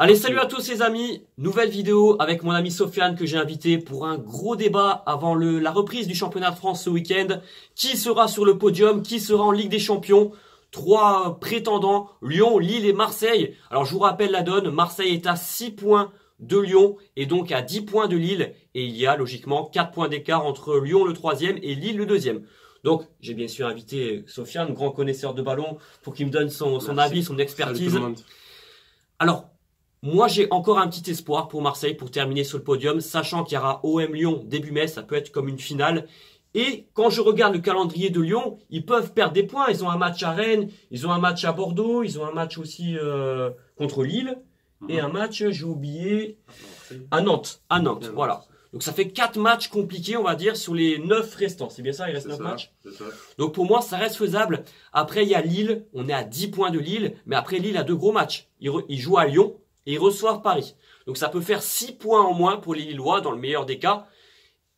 Allez, salut à tous les amis, nouvelle vidéo avec mon ami Sofiane que j'ai invité pour un gros débat avant la reprise du championnat de France ce week-end. Qui sera sur le podium? Qui sera en Ligue des Champions? Trois prétendants, Lyon, Lille et Marseille. Alors je vous rappelle la donne, Marseille est à 6 points de Lyon et donc à 10 points de Lille. Et il y a logiquement 4 points d'écart entre Lyon le 3e et Lille le 2e. Donc j'ai bien sûr invité Sofiane, grand connaisseur de ballon, pour qu'il me donne son avis, son expertise. Alors, moi, j'ai encore un petit espoir pour Marseille pour terminer sur le podium, sachant qu'il y aura OM Lyon début mai, ça peut être comme une finale. Et quand je regarde le calendrier de Lyon, ils peuvent perdre des points. Ils ont un match à Rennes, ils ont un match à Bordeaux, ils ont un match aussi contre Lille et un match, j'ai oublié, à Nantes. À Nantes, voilà. Donc ça fait 4 matchs compliqués, on va dire, sur les 9 restants. C'est bien ça, il reste 9 matchs. Donc pour moi, ça reste faisable. Après, il y a Lille, on est à 10 points de Lille, mais après Lille a 2 gros matchs. Ils jouent à Lyon. Et ils reçoivent Paris. Donc ça peut faire 6 points en moins pour les Lillois dans le meilleur des cas.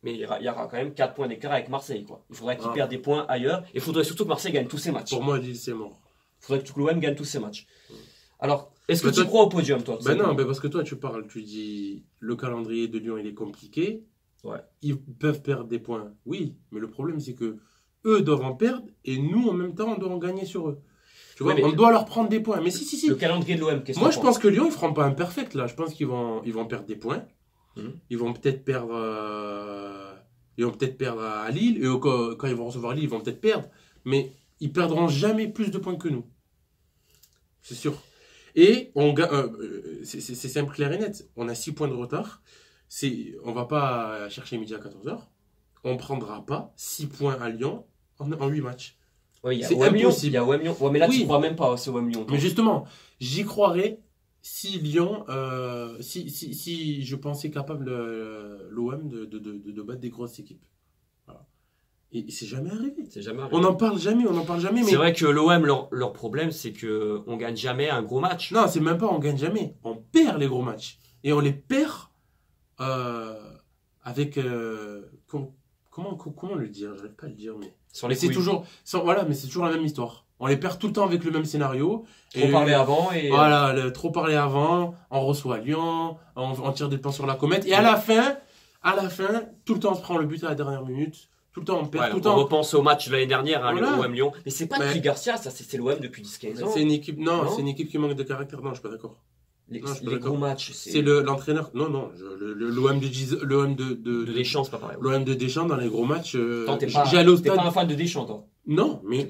Mais il y aura quand même 4 points d'écart avec Marseille, quoi. Il faudrait qu'ils perdent des points ailleurs. Et il faudrait surtout que Marseille gagne tous ses matchs. Pour moi, Lille, c'est mort. Il faudrait que l'OM gagne tous ses matchs. Alors, est-ce que tu crois au podium, toi? Ben non, parce que toi, tu dis le calendrier de Lyon, il est compliqué. Ouais. Ils peuvent perdre des points. Oui, mais le problème, c'est que eux doivent en perdre et nous, en même temps, on doit en gagner sur eux. Tu vois, on doit leur prendre des points. Mais si. Le calendrier de l'OM, qu'est-ce que moi, je pense que Lyon, ils feront pas un perfect là. Je pense qu'ils vont perdre des points. Ils vont peut-être perdre. À Lille. Et quand ils vont recevoir Lille, ils vont peut-être perdre. Mais ils perdront jamais plus de points que nous. C'est sûr. Et c'est simple, clair et net. On a 6 points de retard. On va pas chercher midi à 14h. On prendra pas 6 points à Lyon en 8 matchs. Oui, c'est impossible. Il y a OM Lyon. Ouais, mais là, tu crois même pas, c'est OM Lyon. Mais justement, j'y croirais si Lyon, si je pensais capable l'OM de battre des grosses équipes. Voilà. Et c'est jamais arrivé. On n'en parle jamais, mais... C'est vrai que l'OM, leur problème, c'est qu'on gagne jamais un gros match. Non, c'est même pas on gagne jamais. On perd les gros matchs. Et on les perd avec... Comment le dire? J'arrive pas à le dire, mais... c'est toujours la même histoire. On les perd tout le temps avec le même scénario. Trop parler avant et... Voilà, trop parler avant, on reçoit Lyon, on tire des points sur la comète. Et à la fin, tout le temps on se prend le but à la dernière minute. Tout le temps on perd, tout le temps. On repense au match de l'année dernière, l'OM Lyon. Mais c'est pas depuis Garcia, ça, c'est l'OM depuis 10-15 ans. C'est une équipe, c'est une équipe qui manque de caractère. Non, je suis pas d'accord. Les gros matchs, c'est l'entraîneur. Non, l'OM de Deschamps, c'est pas pareil. L'OM de Deschamps dans les gros matchs. T'es pas un fan de Deschamps, toi? Non, mais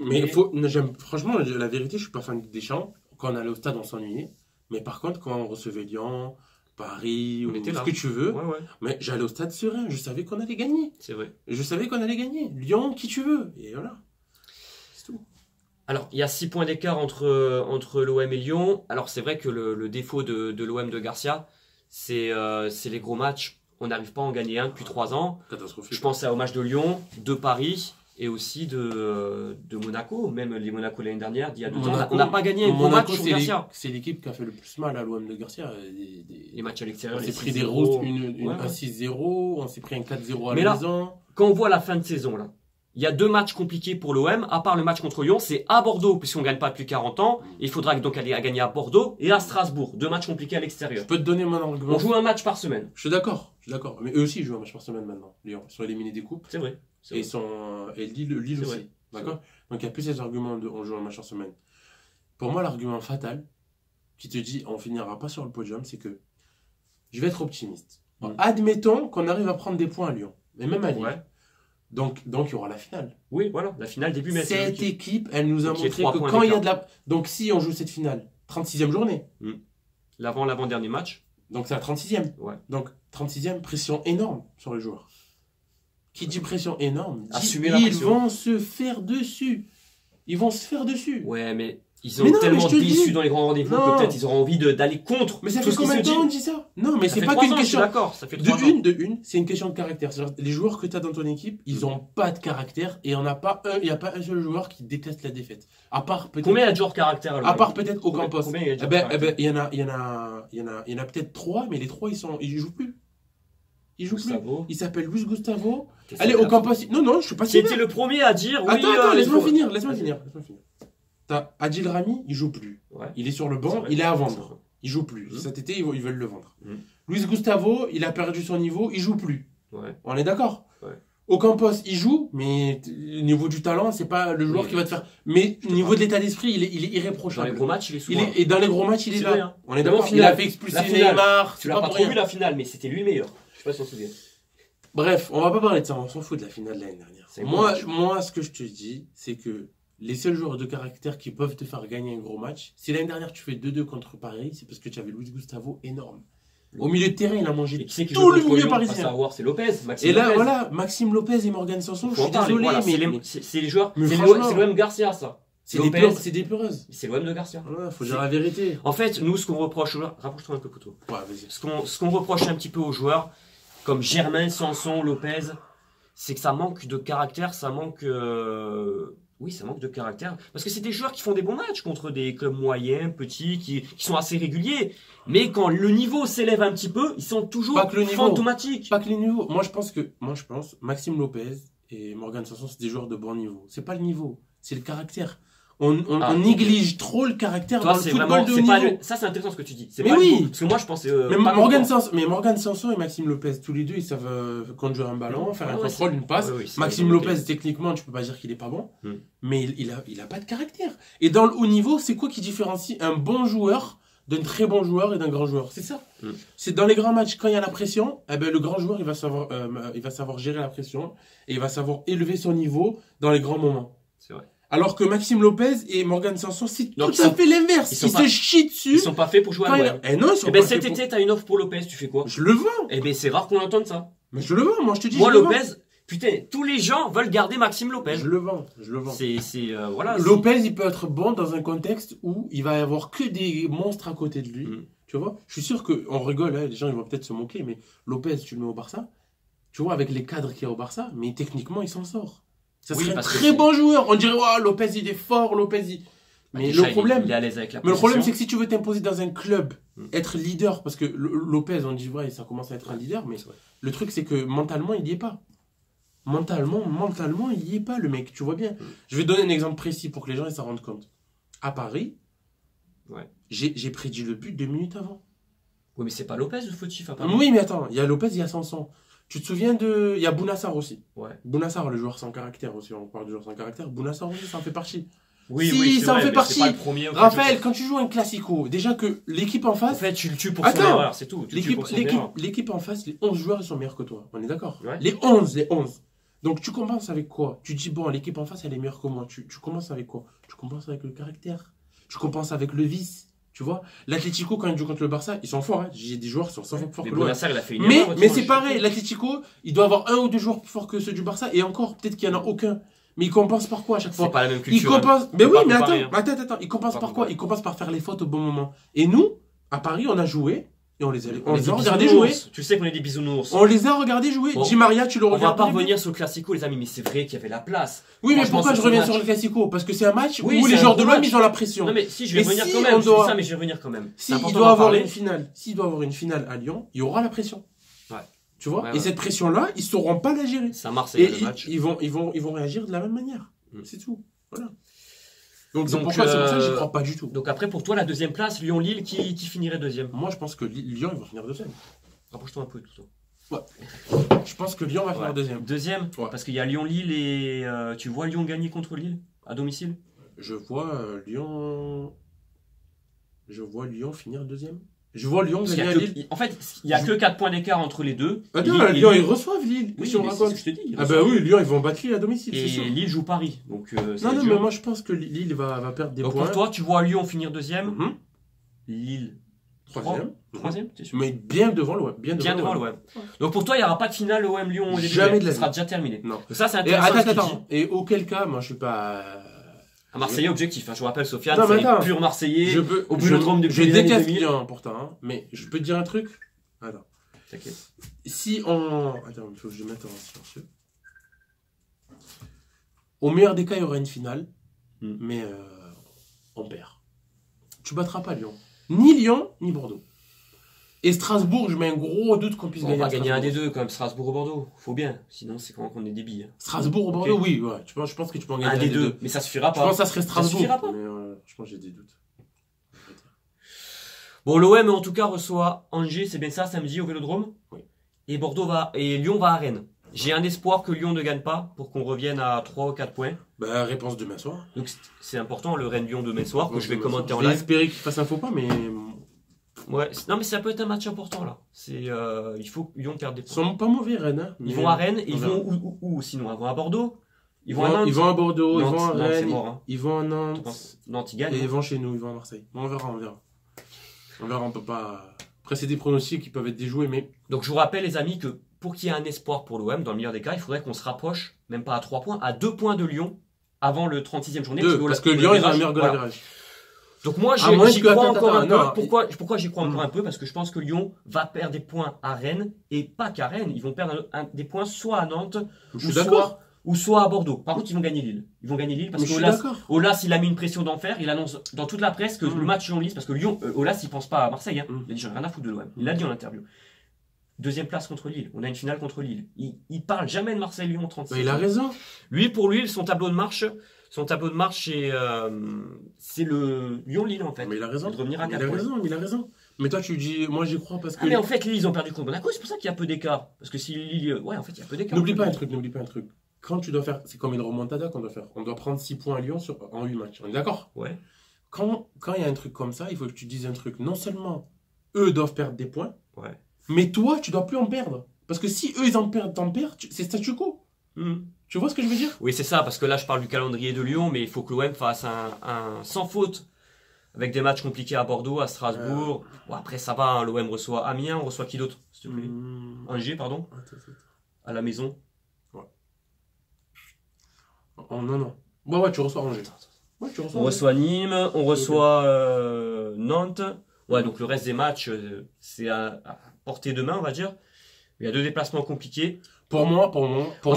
franchement, la vérité, je suis pas fan de Deschamps. Quand on allait au stade, on s'ennuyait. Mais par contre, quand on recevait Lyon, Paris, ou ce que tu veux, mais j'allais au stade serein. Je savais qu'on allait gagner. C'est vrai. Je savais qu'on allait gagner. Lyon, qui tu veux. Et voilà. C'est tout. Alors, il y a 6 points d'écart entre l'OM et Lyon. Alors, c'est vrai que le défaut de l'OM de Garcia, c'est les gros matchs. On n'arrive pas à en gagner un depuis 3 ans. Catastrophique. Je pense au match de Lyon, de Paris et aussi de Monaco. Même les Monaco l'année dernière, d'il y a 2 ans. On n'a pas gagné un gros match sur Garcia. C'est l'équipe qui a fait le plus mal à l'OM de Garcia. Les matchs à l'extérieur, on s'est pris des roses, un 6-0, on s'est pris un 4-0 à la maison. Quand on voit la fin de saison, là, il y a 2 matchs compliqués pour l'OM, à part le match contre Lyon, c'est à Bordeaux, puisqu'on ne gagne pas depuis 40 ans. Il faudra donc aller à gagner à Bordeaux et à Strasbourg. 2 matchs compliqués à l'extérieur. Je peux te donner mon argument. On joue un match par semaine. Je suis d'accord. Mais eux aussi, ils jouent un match par semaine maintenant. Lyon, ils sont éliminés des coupes. C'est vrai. Et Lille aussi. D'accord. Donc il n'y a plus cet argument de on joue un match par semaine. Pour moi, l'argument fatal qui te dit on finira pas sur le podium, c'est que je vais être optimiste. Admettons qu'on arrive à prendre des points à Lyon. Mais même à Lille. Ouais. Donc il y aura la finale. Oui, voilà, la finale début mai. Cette équipe, elle nous a montré que quand il y a de la... Donc si on joue cette finale, 36e journée. L'avant-dernier match. Donc c'est la 36e. Ouais. Donc 36e, pression énorme sur les joueurs. Qui dit pression énorme, ils vont se faire dessus. Ouais, mais ils ont tellement déçu dans les grands rendez-vous que peut-être ils auront envie d'aller contre. Mais ça fait combien de temps on dit ça? Non, mais c'est pas qu'une question. D'accord, ça fait 3 ans. C'est une question de caractère. Les joueurs que tu as dans ton équipe, ils ont pas de caractère et il n'y a pas un seul joueur qui déteste la défaite. À part peut-être. Combien il y a de joueurs de caractère alors? À part peut-être Ocampos. Combien il y a de joueurs de caractère? Il y en a peut-être 3, mais les 3 ils jouent plus. Il s'appelle Luis Gustavo. Allez, Ocampos. Non, je suis pas sûr. C'était le premier à dire. Attends, laisse-moi finir. T'as Adil Rami, il joue plus. Ouais. Il est sur le banc, il est à vendre. Il joue plus. Cet été, ils veulent le vendre. Luis Gustavo, il a perdu son niveau, il joue plus. Ouais. On est d'accord? Ouais. Ocampos, il joue, mais au niveau du talent, c'est pas le joueur qui va te faire. Mais au niveau de l'état d'esprit, il est irréprochable. Dans les gros matchs, il est souvent. Et dans les gros matchs, il est là. Vrai, hein. On est d'accord. Il a fait expulser Neymar. Tu l'as pas trop vu la finale, mais c'était lui le meilleur. Je sais pas si on se souvient. Bref, on va pas parler de ça, on s'en fout de la finale de l'année dernière. Moi, ce que je te dis, c'est que les seuls joueurs de caractère qui peuvent te faire gagner un gros match, si l'année dernière tu fais 2-2 contre Paris, c'est parce que tu avais Luis Gustavo énorme. Au milieu de terrain, il a mangé tout le milieu parisien. Savoir, c'est Lopez. Et là, voilà, Maxime Lopez et Morgan Sanson, je suis désolé, voilà, mais c'est les joueurs. C'est l'OM Garcia, ça. C'est des peureuses. C'est l'OM de Garcia. Voilà, faut dire la vérité. En fait, nous, ce qu'on reproche aux joueurs, rapproche-toi un peu, Couteau. Ouais, vas-y. Ce qu'on reproche un petit peu aux joueurs, comme Germain, Sanson, Lopez, c'est que ça manque de caractère, ça manque. Oui, ça manque de caractère. Parce que c'est des joueurs qui font des bons matchs contre des clubs moyens, petits, qui sont assez réguliers. Mais quand le niveau s'élève un petit peu, ils sont toujours fantomatiques. Pas que le niveau. Moi, je pense Maxime Lopez et Morgan Sanson, c'est des joueurs de bon niveau. C'est pas le niveau, c'est le caractère. On néglige trop le caractère dans le football de haut niveau. Ça, c'est intéressant ce que tu dis. Mais oui. Parce que moi, je pensais. Morgan Sanson et Maxime Lopez, tous les deux, ils savent conduire un ballon, faire un contrôle, une passe. Maxime Lopez, techniquement, tu peux pas dire qu'il est pas bon, mais il a pas de caractère. Et dans le haut niveau, c'est quoi qui différencie un bon joueur d'un très bon joueur et d'un grand joueur? C'est ça. C'est dans les grands matchs, quand il y a la pression, le grand joueur, il va savoir gérer la pression et il va savoir élever son niveau dans les grands moments. C'est vrai. Alors que Maxime Lopez et Morgan Sanson, c'est tout à fait l'inverse. Ils se chient dessus. Ils sont pas faits pour jouer à l'OM. Cet été, t'as une offre pour Lopez, tu fais quoi? Je le vends. C'est rare qu'on entende ça. Mais je le vends, moi je te dis. Moi, Lopez, putain, tous les gens veulent garder Maxime Lopez. Je le vends. Voilà. Lopez, il peut être bon dans un contexte où il va y avoir que des monstres à côté de lui. Tu vois? Je suis sûr qu'on rigole, hein, les gens ils vont peut-être se moquer, mais Lopez, tu le mets au Barça. Tu vois, avec les cadres qu'il y a au Barça, mais techniquement, il s'en sort. Ça serait un très bon joueur. On dirait, oh, Lopez, il est fort, Mais le problème, il est à l'aise avec la mais le problème, c'est que si tu veux t'imposer dans un club, être leader, parce que Lopez, on dit, ouais, ça commence à être un leader, mais le truc, c'est que mentalement, il n'y est pas. Mentalement, il n'y est pas, le mec, tu vois bien. Je vais donner un exemple précis pour que les gens s'en rendent compte. À Paris, j'ai prédit le but 2 minutes avant. Oui, mais c'est pas Lopez le fautif à Paris. Oui, mais attends, il y a Lopez, il y a Sanson. Tu te souviens il y a Bounassar aussi. Ouais. Bounassar, le joueur sans caractère aussi. On parle du joueur sans caractère. Bounassar aussi, ça en fait partie. Oui, ça en fait partie. Pas le premier, Raphaël, quand tu joues un classico, déjà que l'équipe en face. En fait, tu le tues pour son erreur, c'est tout. L'équipe en face, les 11 joueurs, ils sont meilleurs que toi. On est d'accord? Les 11. Donc tu commences avec quoi? Tu dis, bon, l'équipe en face, elle est meilleure que moi. Tu commences avec quoi? Tu commences avec le caractère. Tu commences avec le vice. Tu vois, l'Atlético, quand ils jouent contre le Barça, ils sont forts. Hein. J'ai des joueurs qui sont 100 fois plus forts que l'OM. Mais c'est pareil, l'Atlético, il doit avoir 1 ou 2 joueurs plus forts que ceux du Barça. Et encore, peut-être qu'il n'y en a aucun. Mais ils compensent par quoi à chaque fois? C'est pas la même culture. Ils compensent. Mais oui, mais attends. Ils compensent par quoi? Ils compensent par faire les fautes au bon moment. Et nous, à Paris, on a joué. Et on les a regardés jouer. Tu sais qu'on est des bisounours. On les a regardés jouer. Di Maria, tu le regardes. On va pas revenir sur le Classico, les amis, mais c'est vrai qu'il y avait la place. Oui, mais pourquoi je reviens sur le Classico? Parce que c'est un match où les joueurs de l'OM, ils ont la pression. Non, mais si, je vais revenir quand même. Je dis ça, mais je vais revenir quand même. S'il doit avoir une finale à Lyon, il y aura la pression. Ouais. Tu vois? Et cette pression-là, ils sauront pas la gérer. C'est à Marseille, le match. Ils vont réagir de la même manière. C'est tout. Voilà. Donc c'est pour ça que j'y crois pas du tout. Donc après, pour toi, la deuxième place, Lyon-Lille, qui finirait deuxième? Moi, je pense que Lyon, il va finir deuxième. Rapproche-toi un peu, tout ça. Ouais. Je pense que Lyon va finir deuxième. Deuxième? Parce qu'il y a Lyon-Lille et... tu vois Lyon gagner contre Lille, à domicile? Je vois Lyon finir deuxième. Je vois Lyon gagner à Lille. En fait, il n'y a que 4 points d'écart entre les deux. Attends, Lyon, ils reçoivent Lille. Oui, c'est ce que je te dis. Ah bah oui, Lyon, ils vont battre Lille à domicile, et Lille joue Paris. Donc, non, mais moi, je pense que Lille va perdre des points. Pour toi, tu vois Lyon finir deuxième. Lille troisième, t'es sûr? Mais bien devant l'OM. Bien devant l'OM. Donc pour toi, il n'y aura pas de finale OM-Lyon. Jamais de la vie. Ça sera déjà terminé. Non. Donc ça, c'est intéressant. Attends. Et auquel cas, moi, je suis pas... Un Marseillais objectif, je vous rappelle, Sofiane, c'est pur Marseillais, au Vélodrome depuis les années 2000. Je déteste Lyon, pourtant, mais je peux te dire un truc. Attends. T'inquiète. Attends, il faut que je mette en silencieux. Au meilleur des cas, il y aura une finale, mais on perd. Tu battras pas Lyon. Ni Lyon, ni Bordeaux. Et Strasbourg, je mets un gros doute qu'on puisse gagner. On va gagner un des deux, comme Strasbourg ou Bordeaux. Faut bien. Sinon, c'est comment qu'on est des billes. Strasbourg ou Bordeaux, oui. Ouais. Je pense que tu peux en gagner un des deux. Mais ça suffira pas. Je pense que ça serait Strasbourg. Ça suffira pas. Mais, je pense que j'ai des doutes. Bon, l'OM en tout cas reçoit Angers, c'est bien ça, samedi au Vélodrome. Oui. Et et Lyon va à Rennes. J'ai un espoir que Lyon ne gagne pas pour qu'on revienne à 3 ou 4 points. Bah, réponse demain soir. Donc c'est important, le Rennes-Lyon demain soir, que je vais commenter en Je vais live. espérer qu'il fasse un faux pas, mais Ouais, non mais ça peut être un match important là. Il faut que Lyon perde des ils points. sont pas mauvais, Rennes. Hein, Ils vont à Rennes, et ils vont où sinon? Ils vont à Bordeaux. Ils vont à Nantes. Ils vont à Bordeaux, Nantes, ils vont à Nantes, c'est Rennes, mort, hein. ils vont à Je Nantes. pense Nantes, ils gagnent. Et ils hein. vont chez nous, ils vont à Marseille. Bon, on verra, on verra. On verra, on peut pas. Après, c'est des pronostics qui peuvent être déjoués, mais. Donc je vous rappelle les amis que pour qu'il y ait un espoir pour l'OM, dans le meilleur des cas, il faudrait qu'on se rapproche, même pas à 3 points, à 2 points de Lyon avant le 36e journée. Parce que Lyon, ils ont un meilleur goal average. Donc moi À moins j'y que- crois attends, encore un attends, peu. non. Pourquoi j'y crois encore un peu? Parce que je pense que Lyon va perdre des points à Rennes, et pas qu'à Rennes, ils vont perdre des points soit à Nantes Je suis d'accord. ou soit à Bordeaux. Par contre ils vont gagner Lille. Ils vont gagner Lille parce Mais je que suis d'accord. Olas il a mis une pression d'enfer, il annonce dans toute la presse que le match Lyon-Lille, parce que Lyon, Olas il pense pas à Marseille, hein. Il a dit j'en ai rien à foutre de l'OM. Il l'a dit en interview. Deuxième place contre Lille, on a une finale contre Lille. Il parle jamais de Marseille-Lyon 36. Bah, il a raison. Lui, pour lui, son tableau de marche, c'est le Lyon-Lille en fait. Mais il a raison. Et de revenir à Il 4 a points. raison, il a raison. Mais toi, tu dis, moi j'y crois parce que. Ah mais en fait, Lille, ils ont perdu contre Monaco, c'est pour ça qu'il y a peu d'écart. Parce que si Lille, ouais, en fait, il y a peu d'écart. N'oublie pas un truc. Quand tu dois faire, c'est comme une remontada qu'on doit faire. On doit prendre 6 points à Lyon en 8 matchs. On est d'accord? Ouais. Quand il y a un truc comme ça, il faut que tu dises un truc. Non seulement eux doivent perdre des points, Ouais. mais toi, tu dois plus en perdre. Parce que si eux, ils en perdent, t'en perds, c'est statu quo. Tu vois ce que je veux dire? Oui, c'est ça, parce que là, je parle du calendrier de Lyon, mais il faut que l'OM fasse un sans faute. Avec des matchs compliqués à Bordeaux, à Strasbourg. Bon, après, ça va, hein, l'OM reçoit Amiens, on reçoit qui d'autre, s'il te plaît? Angers, pardon, Attends. à la maison. Oh, non. Ouais, tu reçois Angers. Ouais, tu reçois On Angers. reçoit Nîmes, on reçoit Nantes. Ouais, donc le reste des matchs, c'est à portée de main, on va dire. Il y a 2 déplacements compliqués. Pour moi,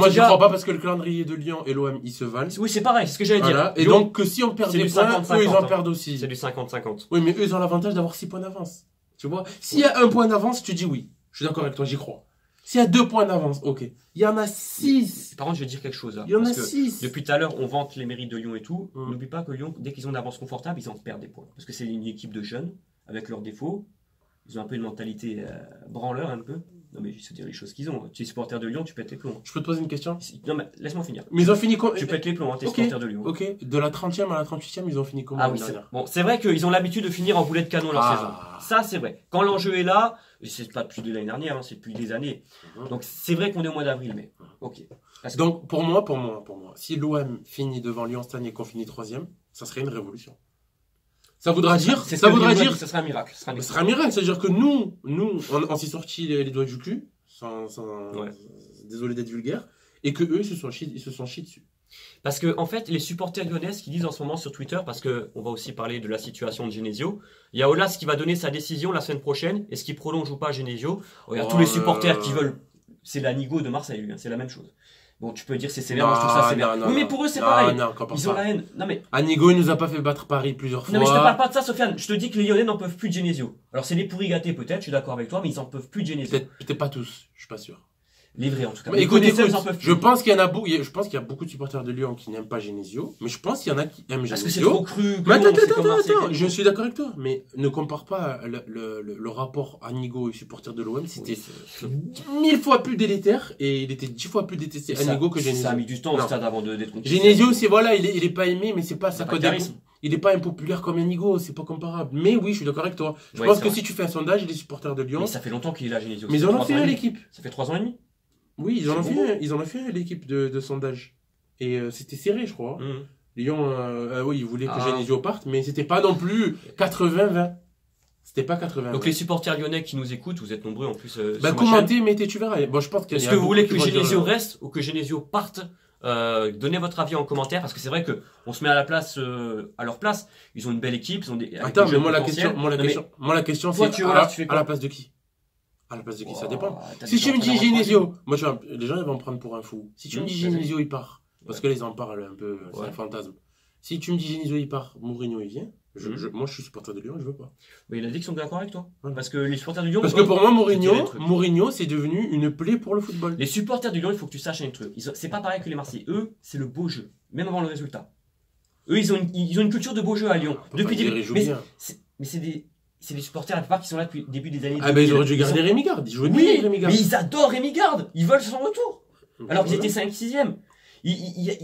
j'y crois pas parce que le calendrier de Lyon et l'OM, ils se valent. Oui, c'est pareil, c'est ce que j'allais Voilà. dire. Et Lyon, donc, que si on perd c'est des du points, 50-50, eux, ils en hein. perdent aussi. c'est du 50-50. Oui, mais eux, ils ont l'avantage d'avoir 6 points d'avance. Tu vois? S'il y a 1 point d'avance, tu dis oui. Je suis d'accord avec toi, j'y crois. S'il y a 2 points d'avance, ok. Il y en a 6. Par contre, je vais dire quelque chose là. Il y en a parce que 6. depuis tout à l'heure, on vante les mérites de Lyon et tout. Mm. N'oublie pas que Lyon, dès qu'ils ont une avance confortable, ils en perdent des points. Parce que c'est une équipe de jeunes, avec leurs défauts. Ils ont un peu une mentalité branleur, un peu. Non, mais je sais dire les choses qu'ils ont. Tu es supporter de Lyon, tu pètes les plombs. Je peux te poser une question? Non, mais laisse-moi finir. Mais ils ont fini comment? Tu pètes les plombs, hein, t'es Ok. supporter de Lyon. Ok. De la 30e à la 38e, ils ont fini comment Ah l'année oui, c'est dernière? bon, c'est vrai qu'ils ont l'habitude de finir en boulet de canon leur Ah. saison. Ça, c'est vrai. Quand l'enjeu est là, et c'est pas depuis de l'année dernière, hein, c'est depuis des années. Mhm. Donc c'est vrai qu'on est au mois d'avril, mais ok. Parce que- Donc, pour moi, si l'OM finit devant Lyon cette année et qu'on finit 3e, ça serait une révolution. Ça voudra dire, c'est ce ça que voudra Lyon a dire, dit, ce sera un miracle. Ce sera un ce miracle. sera un miracle. C'est-à-dire que nous, on s'est sorti les doigts du cul, Ouais. désolé d'être vulgaire, et que eux, ils se sont chiés dessus. Parce que en fait, les supporters lyonnais, ce qu'ils disent en ce moment sur Twitter, parce que on va aussi parler de la situation de Genesio. Il y a Olas qui va donner sa décision la semaine prochaine. Est-ce qu'il prolonge ou pas Genesio? Il y a tous les supporters qui veulent. C'est la Nigo de Marseille, lui, hein, c'est la même chose. Bon, tu peux dire c'est sévère, moi je trouve ça sévère. Oui, mais pour eux c'est pareil. Non, compare Ils ont pas. la haine. Non mais, Anigo, il nous a pas fait battre Paris plusieurs fois. non mais je te parle pas de ça, Sofiane. Je te dis que les Lyonnais n'en peuvent plus de Genesio. Alors c'est des pourris gâtés peut-être, je suis d'accord avec toi, mais ils en peuvent plus de Genesio. Peut-être pas tous, je suis pas sûr. Les vrais en tout cas. Mais Les écoute, connaisseurs, ils en peuvent plus. je pense qu'il y a beaucoup de supporters de Lyon qui n'aiment pas Genesio, mais je pense qu'il y en a qui aiment Parce que c'est Genesio. trop cru. Mais Lyon, c'est comme Marseille, attends, je suis d'accord avec toi, mais ne compare pas le rapport Anigo et supporter de l'OM, c'était 1000 fois plus délétère et il était 10 fois plus détesté Anigo que Genesio. Ça a mis du temps au Non. stade avant d'être une Genesio, c'est voilà, il est pas aimé, mais c'est pas Ça ça n'a pas de code charisme. il est pas impopulaire comme Anigo, c'est pas comparable. Mais oui, je suis d'accord avec toi. Je Ouais, pense c'est que vrai. si tu fais un sondage, les supporters de Lyon, Mais ça fait longtemps qu'il est là, Genesio. mais ils Ça en fait ont 3 fait ans et un demi. l'équipe. Ça fait 3 ans et demi. Oui, ils en ont fait un l'équipe de sondage. Et c'était serré, je crois. Mhm. Lyon, oui, ils voulaient que Ah. Genesio parte, mais c'était pas non plus 80-20. C'était pas 80-20. Donc les supporters lyonnais qui nous écoutent, vous êtes nombreux en plus. Bah, sur ma chaîne. commentez, mettez, tu verras. Bon, je pense qu'il y a Est-ce que vous beaucoup voulez qui que vont dire, Genesio reste ou que Genesio parte? Donnez votre avis en commentaire parce que c'est vrai que on se met à la place, à leur place. Ils ont une belle équipe, ils ont des. avec Attends, des mais jeunes moi la potentiels. question, Non, mais c'est toi, tu à, vois, la, là, tu fais à quoi la place de qui? À la place de qui? Ça Oh, dépend. t'as Si des tu me dis entraîneurs en Genesio, moi, tu vois, les gens ils vont me prendre pour un fou. Si tu me dis Vas-y. Genesio, il part. Parce que là, ils en parlent un peu, c'est Ouais. un fantasme. Si tu me dis Genesio, il part, Mourinho, il vient. Mhm. Moi, je suis supporter de Lyon, je veux pas. Mais il a dit qu'ils sont d'accord avec toi. Ouais. Parce que les supporters du Lyon. Parce que pour moi, Je dirais le truc. Mourinho, c'est devenu une plaie pour le football. Les supporters du Lyon, il faut que tu saches un truc. C'est pas pareil que les Marseillais. Eux, c'est le beau jeu, même avant le résultat. Eux, ils ont une culture de beau jeu à Lyon. On peut pas dire, ils jouent bien. Mais c'est des. c'est des supporters, la plupart qui sont là depuis le début des années 2000. Ah, ben ils auraient dû garder Rémi Garde. Ils jouaient bien Oui, avec Rémi Garde. mais ils adorent Rémi Garde. Ils veulent son retour. Alors qu'ils Voilà. étaient 5-6e.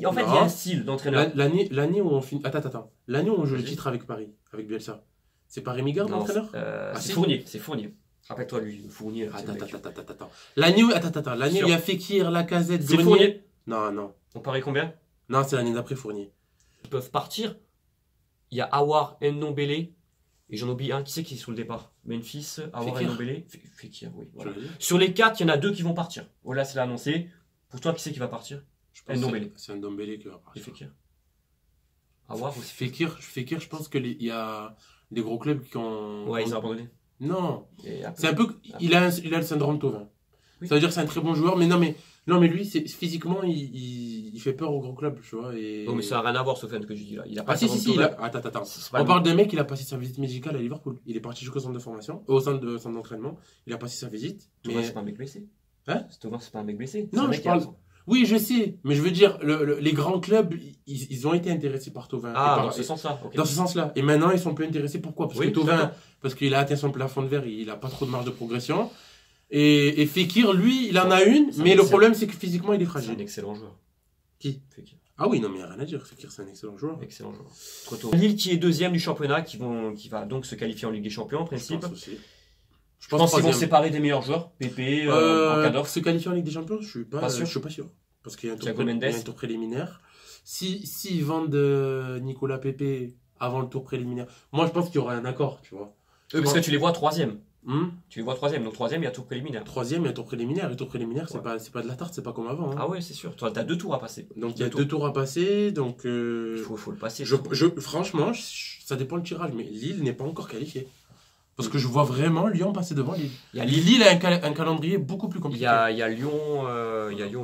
En fait, il y a un style d'entraîneur. L'année où on finit. Attends. L'année où on joue le Vas-y. titre avec Paris, avec Bielsa. C'est pas Rémi Garde Non, l'entraîneur? c'est si. Fournier. C'est Fournier. Rappelle-toi, lui, Fournier. là, c'est le mec. Attends. L'année où il y a Fekir, Lacazette, C'est Grenier. Fournier. Non. On parie combien? Non, c'est l'année d'après Fournier. Ils peuvent partir. Il y a Awar, Ndombele. Et j'en oublie un. Qui c'est qui est sur le départ? Memphis, Awar, Fekir. Ndombele. Fekir, oui. Tu Voilà. l'as dit? Sur les 4, il y en a 2 qui vont partir. Oh là, c'est annoncé. Pour toi, qui c'est qui va partir? Je pense Ndombele. que c'est un Ndombele qui va Et partir. Fekir. Awar aussi. Fekir, je pense qu'il y a des gros clubs qui ont. Ouais, ils ont abandonné. Non, Et après- c'est un peu. Il a le syndrome Thauvin. Oui. Ça veut dire que c'est un très bon joueur, mais non, mais lui, physiquement, il fait peur aux gros clubs, tu vois. Et... Non, mais ça n'a rien à voir, Sofiane, ce que je dis là. Il a pas Ah, si, de il talent a. Attends. C'est pas On le- parle d'un mec, il a passé sa visite médicale à Liverpool. Il est parti jusqu'au centre de formation, au centre d'entraînement. Il a passé sa visite. Thomas, Mais... c'est pas un mec blessé. Hein? Thomas, c'est pas un mec blessé. Non, C'est un mec je qui a parle- raison. Oui, je sais, mais je veux dire, les grands clubs, ils ont été intéressés par Thauvin. Ah, Et par- dans ce sens-là. ok. Dans ce sens-là. Et maintenant, ils sont plus intéressés. Pourquoi? Parce Oui, que Thauvin, d'accord. parce qu'il a atteint son plafond de verre, il a pas trop de marge de progression. Et Fekir, lui, il en a une, C'est mais un le excellent- problème, c'est que physiquement, il est C'est un fragile. excellent joueur. Qui? Fekir. Ah oui, non, mais il n'y a rien à dire. Fekir, c'est un excellent joueur. Excellent joueur. Trop tôt. Lille qui est deuxième du championnat, qui va donc se qualifier en Ligue des Champions en Je principe. pense aussi. Je pense qu'ils vont se troisième. séparer des meilleurs joueurs. Pépé, en cas d'offre. Se qualifier en Ligue des Champions, je suis Pas sûr. je suis pas sûr. Parce qu'il y a un tour, Thiago il y a Mendes. un tour préliminaire. S'ils vendent Nicolas Pepe avant le tour préliminaire, moi, je pense qu'il y aura un accord, tu vois. Parce que tu les vois troisième. Hmm. Tu les vois troisième. Donc troisième, il y a tour préliminaire. Troisième, il y a un tour préliminaire. Le tour préliminaire, Ouais. c'est pas de la tarte, c'est pas comme avant. Hein. Ah ouais, c'est sûr. Toi, t'as 2 tours à passer. Donc il y a 2 tours à passer. Donc Il faut le passer. franchement, ça dépend le tirage, mais Lille n'est pas encore qualifié. Parce que je vois vraiment Lyon passer devant Lille. Il y a Lille a un calendrier beaucoup plus Il compliqué. y a Lyon,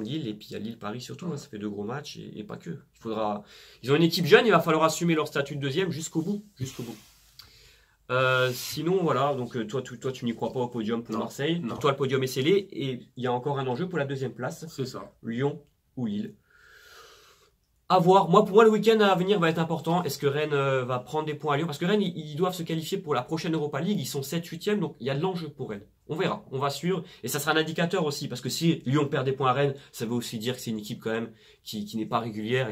Lille et puis il y a Lille, Paris surtout. Hein, ça fait 2 gros matchs et pas que. Ils ont une équipe jeune, il va falloir assumer leur statut de deuxième jusqu'au bout. Sinon, voilà, donc toi, tu n'y crois pas au podium pour Non, Marseille. non. Pour toi, le podium est scellé et il y a encore un enjeu pour la deuxième place, C'est ça. Lyon ou Lille. À voir. Pour moi, le week-end à venir va être important. Est-ce que Rennes va prendre des points à Lyon? Parce que Rennes, ils doivent se qualifier pour la prochaine Europa League. Ils sont 7-8e, donc il y a de l'enjeu pour Rennes. On verra, on va suivre. Et ça sera un indicateur aussi, parce que si Lyon perd des points à Rennes, ça veut aussi dire que c'est une équipe quand même qui n'est pas régulière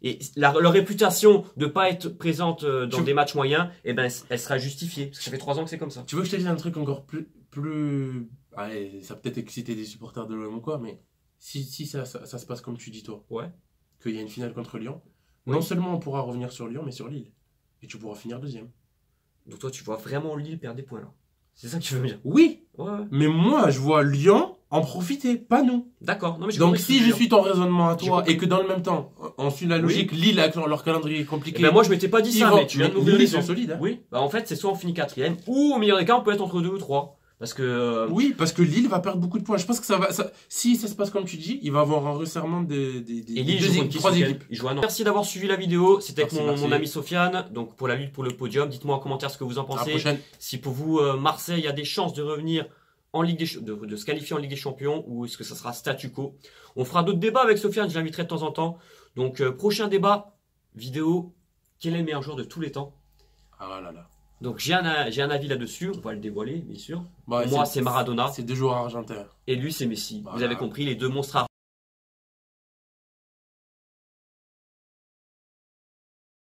et leur réputation de pas être présente dans des matchs moyens, eh ben, elle sera justifiée. Parce que ça fait 3 ans que c'est comme ça. Tu veux que je te dise un truc encore plus... Allez, ça peut-être exciter des supporters de l'OM ou quoi, mais si ça se passe comme tu dis toi, Ouais. qu'il y a une finale contre Lyon, Oui. non seulement on pourra revenir sur Lyon, mais sur Lille. Et tu pourras finir deuxième. Donc toi, tu vois vraiment Lille perdre des points là. C'est ça que tu veux me dire? Oui, Ouais, ouais. mais moi je vois Lyon en profiter, pas nous. D'accord. Non, mais j'ai Donc compris ce que si tu veux je dire. suis ton raisonnement à J'ai toi compris. et que dans le même temps, on suit la logique, Lille avec leur calendrier compliqué. Eh ben moi je m'étais pas dit Ils ça, vont- mais tu viens de mais m'ouvrir Lille, les ils sont yeux. solides, hein. Oui, bah en fait c'est soit on finit 4e, ou au meilleur des cas on peut être entre 2 ou 3. Parce que Oui, parce que Lille va perdre beaucoup de points. Je pense que si ça se passe comme tu dis, il va avoir un resserrement des et Lille joue contre qui, trois ce week-end? équipes. Il joue à Nantes. Merci d'avoir suivi la vidéo, c'était avec Merci, mon merci. ami Sofiane, donc pour la lutte pour le podium. Dites-moi en commentaire ce que vous en À la pensez. prochaine. Si pour vous Marseille a des chances de revenir en Ligue de se qualifier en Ligue des Champions, ou est-ce que ça sera statu quo? On fera d'autres débats avec Sofiane, je l'inviterai de temps en temps. Donc prochain débat, vidéo, quel est le meilleur joueur de tous les temps? Ah là là. Donc j'ai un avis là-dessus, on va le dévoiler bien sûr. Bah, Pour moi c'est Maradona C'est 2 joueurs argentins. et lui c'est Messi. Vous Voilà. avez compris, les deux monstres argentins.